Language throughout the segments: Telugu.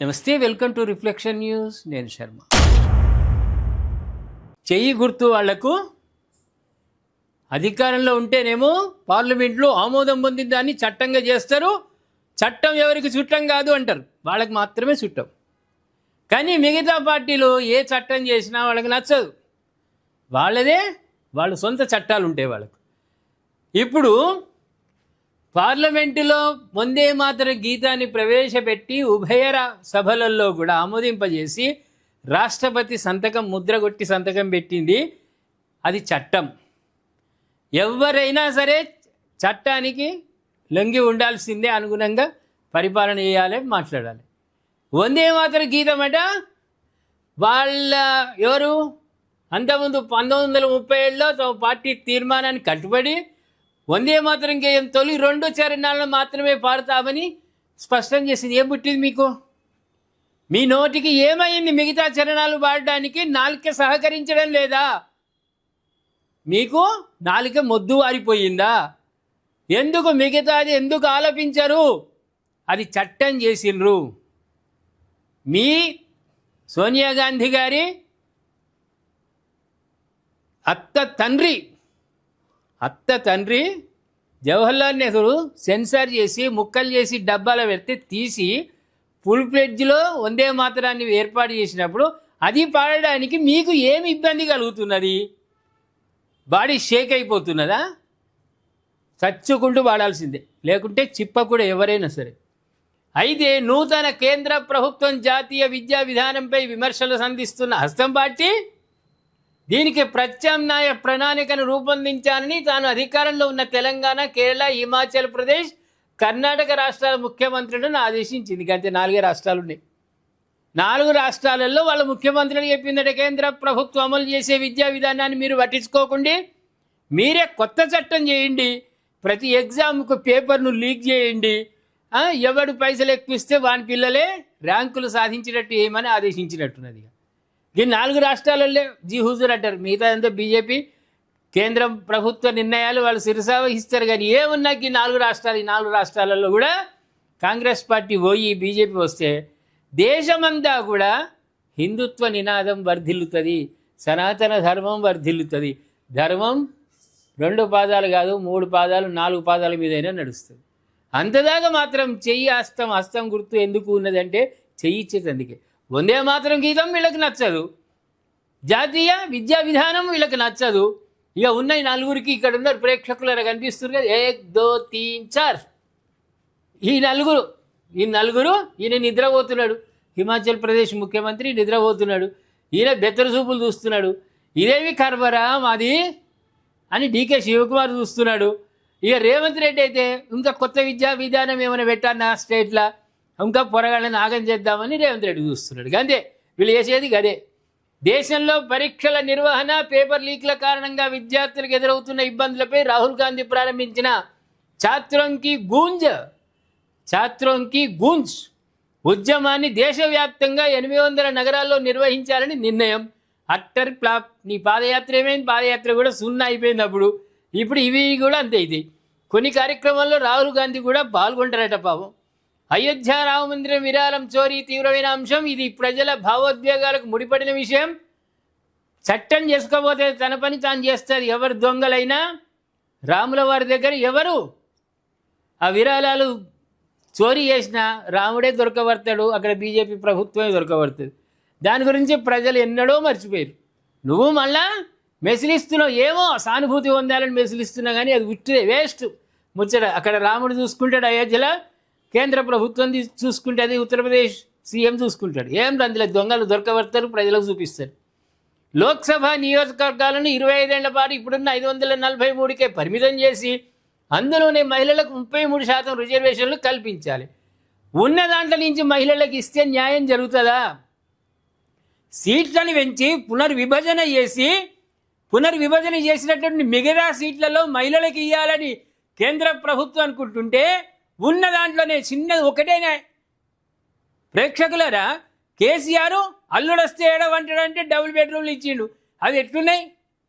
నమస్తే, వెల్కమ్ టు రిఫ్లెక్షన్ న్యూస్. నేను శర్మ. చెయ్యి గుర్తు వాళ్లకు అధికారంలో ఉంటేనేమో పార్లమెంట్లో ఆమోదం పొందిన దాన్ని చట్టంగా చేస్తారు. చట్టం ఎవరికి చుట్టం కాదు అంటారు, వాళ్ళకి మాత్రమే చుట్టం. కానీ మిగతా పార్టీలు ఏ చట్టం చేసినా వాళ్ళకి నచ్చదు. వాళ్ళ సొంత చట్టాలు ఉంటాయి వాళ్ళకు. ఇప్పుడు పార్లమెంటులో వందే మాతరం గీతాన్ని ప్రవేశపెట్టి ఉభయ సభలలో కూడా ఆమోదింపజేసి రాష్ట్రపతి సంతకం ముద్రగొట్టి సంతకం పెట్టింది. అది చట్టం. ఎవరైనా సరే చట్టానికి లొంగి ఉండాల్సిందే, అనుగుణంగా పరిపాలన చేయాలి, మాట్లాడాలి. వందే మాతరం గీతం అట ఎవరు అంతకుముందు 1937లో తమ పార్టీ తీర్మానాన్ని కట్టుబడి వందే మాతరం గేయం తొలి 2 చరణాలను మాత్రమే పాడతామని స్పష్టం చేసింది. ఏం పుట్టింది మీకు? మీ నోటికి ఏమైంది? మిగతా చరణాలు పాడడానికి నాలుక సహకరించడం లేదా? మీకు నాలుక మొద్దు వారిపోయిందా? ఎందుకు మిగతాది ఎందుకు ఆలపించరు? అది చట్టం చేసిండ్రు. మీ సోనియా గాంధీ గారి అత్త తండ్రి జవహర్లాల్ నెహ్రూ సెన్సార్ చేసి ముక్కలు చేసి డబ్బాలో పెడితే తీసి ఫుల్ ఫ్లెడ్జ్లో వందే మాతరాన్ని ఏర్పాటు చేసినప్పుడు అది పాడడానికి మీకు ఏమి ఇబ్బంది కలుగుతున్నది? బాడీ షేక్ అయిపోతున్నదా? చచ్చుకుంటూ పాడాల్సిందే, లేకుంటే చిప్పకూడా ఎవరైనా సరే. అయితే నూతన కేంద్ర ప్రభుత్వం జాతీయ విద్యా విధానంపై విమర్శలు సంధిస్తున్న హస్తం పార్టీ దీనికి ప్రత్యామ్నాయ ప్రణాళికను రూపొందించాలని తాను అధికారంలో ఉన్న తెలంగాణ, కేరళ, హిమాచల్ ప్రదేశ్, కర్ణాటక రాష్ట్రాల ముఖ్యమంత్రులను ఆదేశించింది. అంతే 4 రాష్ట్రాలు ఉన్నాయి. 4 రాష్ట్రాలలో వాళ్ళ ముఖ్యమంత్రులు చెప్పిందట, కేంద్ర ప్రభుత్వం అమలు చేసే విద్యా విధానాన్ని మీరు పట్టించుకోకుండా మీరే కొత్త చట్టం చేయండి, ప్రతి ఎగ్జామ్కు పేపర్ను లీక్ చేయండి, ఎవడు పైసలు ఎక్కువ ఇస్తే వాని పిల్లలే ర్యాంకులు సాధించినట్టు ఏమని ఆదేశించినట్టున్నది. ఈ 4 రాష్ట్రాలలో జీ హుజూర్ అంటారు. మిగతా అంతా బీజేపీ కేంద్ర ప్రభుత్వ నిర్ణయాలు వాళ్ళు శిరసావహిస్తారు. కానీ ఏమున్నా ఈ 4 రాష్ట్రాలలో కూడా కాంగ్రెస్ పార్టీ పోయి బీజేపీ వస్తే దేశమంతా కూడా హిందుత్వ నినాదం వర్ధిల్లుతుంది, సనాతన ధర్మం వర్ధిల్లుతుంది. ధర్మం 2 పాదాలు కాదు, 3 పాదాలు 4 పాదాల మీదైనా నడుస్తుంది. అంతదాకా మాత్రం చెయ్యి హస్తం గుర్తు ఎందుకు ఉన్నదంటే చెయ్యి ఇచ్చేది అందుకే. వందే మాతరం గీతం వీళ్ళకి నచ్చదు, జాతీయ విద్యా విధానం వీళ్ళకి నచ్చదు. ఇక ఉన్న 4 ఇక్కడ ఉన్నారు ప్రేక్షకులు కనిపిస్తున్నారు కదా, 1 2 3 4 ఈ నలుగురు ఈయన నిద్రపోతున్నాడు. హిమాచల్ ప్రదేశ్ ముఖ్యమంత్రి నిద్రపోతున్నాడు. ఈయన బెత్తర చూపులు చూస్తున్నాడు. ఇదేవి కర్బరా మాది అని డీకే శివకుమార్ చూస్తున్నాడు. ఇక రేవంత్ రెడ్డి అయితే ఇంకా కొత్త విద్యా విధానం ఏమైనా పెట్టాను స్టేట్లో, ఇంకా పొరగాళ్ళని ఆగం చేద్దామని రేవంత్ రెడ్డి చూస్తున్నాడు. అంతే వీళ్ళు చేసేది గదే. దేశంలో పరీక్షల నిర్వహణ, పేపర్ లీక్ల కారణంగా విద్యార్థులకు ఎదురవుతున్న ఇబ్బందులపై రాహుల్ గాంధీ ప్రారంభించిన ఛాత్రోంకి గూంజ్ ఉద్యమాన్ని దేశవ్యాప్తంగా 800 నగరాల్లో నిర్వహించాలని నిర్ణయం. Utter flop. నీ పాదయాత్ర ఏమైంది? పాదయాత్ర కూడా 0 అయిపోయింది అప్పుడు. ఇప్పుడు ఇవి కూడా అంతే. ఇది కొన్ని కార్యక్రమాల్లో రాహుల్ గాంధీ కూడా పాల్గొంటారట పాపం. అయోధ్య రామ మందిరం విరాళం చోరీ తీవ్రమైన అంశం. ఇది ప్రజల భావోద్వేగాలకు ముడిపడిన విషయం. చట్టం చేసుకోకపోతే తన పని తాను చేస్తుంది. ఎవరు దొంగలైనా రాముల వారి దగ్గర ఎవరు ఆ విరాళాలు చోరీ చేసినా రాముడే దొరకబడతాడు, అక్కడ బీజేపీ ప్రభుత్వమే దొరకబడుతుంది. దాని గురించి ప్రజలు ఎన్నడో మర్చిపోయారు. నువ్వు మళ్ళా మెసిలిస్తున్నావు, ఏమో సానుభూతి పొందాలని మెసిలిస్తున్నావు, కానీ అది ఉట్టిదే, వేస్ట్ ముచ్చట. అక్కడ రాముడు చూసుకుంటాడు అయోధ్యలో, కేంద్ర ప్రభుత్వం చూసుకుంటుంది, ఉత్తరప్రదేశ్ సీఎం చూసుకుంటాడు. ఏం అందులో దొంగలు దొరకబడతారు, ప్రజలకు చూపిస్తారు. లోక్సభ నియోజకవర్గాలను 25 ఏళ్ల పాటు ఇప్పుడున్న 543కే పరిమితం చేసి అందులోనే మహిళలకు 33% రిజర్వేషన్లు కల్పించాలి. ఉన్న దాంట్లో నుంచి మహిళలకు ఇస్తే న్యాయం జరుగుతుందా? సీట్లను పెంచి పునర్విభజన చేసినటువంటి మిగతా సీట్లలో మహిళలకు ఇవ్వాలని కేంద్ర ప్రభుత్వం అనుకుంటుంటే ఉన్న దాంట్లోనే చిన్నది ఒకటేనే. ప్రేక్షకులరా, కేసీఆర్ అల్లుడొస్తే ఏడవంటాడంటే డబుల్ బెడ్రూమ్లు ఇచ్చిండు. అవి ఎట్లున్నాయి?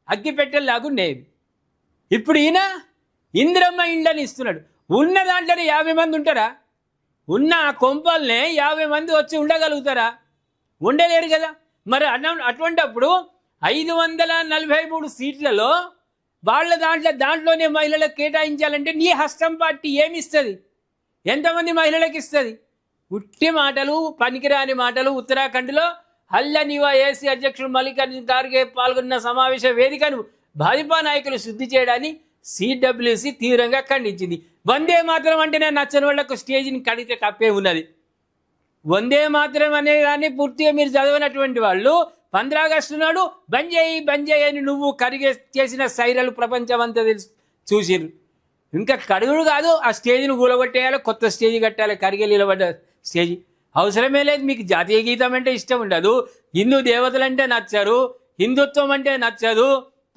అగ్గిపెట్టెల్లాగున్నాయి. ఇప్పుడు ఈయన ఇందిరమ్మ ఇండ్లని ఇస్తున్నాడు. ఉన్న దాంట్లోనే 50 మంది ఉంటారా? ఉన్న ఆ కొంపల్నే 50 మంది వచ్చి ఉండగలుగుతారా? ఉండలేరు కదా. మరి అటువంటప్పుడు 543 సీట్లలో వాళ్ళ దాంట్లోనే మహిళలకు కేటాయించాలంటే నీ హస్తం పార్టీ ఏమిస్తుంది? ఎంతమంది మహిళలకు ఇస్తుంది? ఉట్టి మాటలు, పనికిరాని మాటలు. ఉత్తరాఖండ్లో హల్లా ఏసీ అధ్యక్షుడు మల్లికార్జున ఖార్గే పాల్గొన్న సమావేశ వేదికను భాజపా నాయకులు శుద్ధి చేయడాన్ని సిడబ్ల్యూసి తీవ్రంగా ఖండించింది. వందే మాత్రం అంటేనే నచ్చని వాళ్లకు స్టేజ్ని కడిగితే తప్పే ఉన్నది. వందే మాత్రం అనే దాన్ని పూర్తిగా మీరు చదవనటువంటి వాళ్ళు 15 ఆగస్టు నాడు బంద్ చేయి అని నువ్వు కరిగే చేసిన సైరలు ప్రపంచం అంతా చూసిరు. ఇంకా కడుగుడు కాదు, ఆ స్టేజ్ను కూలగొట్టేయాలి, కొత్త స్టేజ్ కట్టాలి. కరిగే నిలబడ్డ స్టేజ్ అవసరమే లేదు. మీకు జాతీయ గీతం అంటే ఇష్టం ఉండదు, హిందూ దేవతలు అంటే నచ్చరు, హిందుత్వం అంటే నచ్చదు.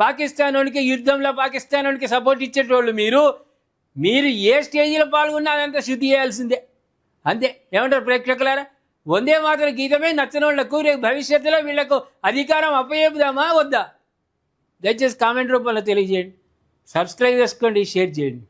పాకిస్తాన్ వానికి యుద్ధంలో పాకిస్తాన్ వానికి సపోర్ట్ ఇచ్చేటోళ్ళు మీరు ఏ స్టేజీలో పాల్గొన్నా అదంతా శుద్ధి చేయాల్సిందే. అంతే. ఏమంటారు ప్రేక్షకులారా? వందే మాత్రం గీతమే నచ్చని వాళ్ళకు రేపు భవిష్యత్తులో వీళ్లకు అధికారం అప్పచెపుదామా వద్దా? దయచేసి కామెంట్ రూపంలో తెలియజేయండి. సబ్స్క్రైబ్ చేసుకోండి, షేర్ చేయండి.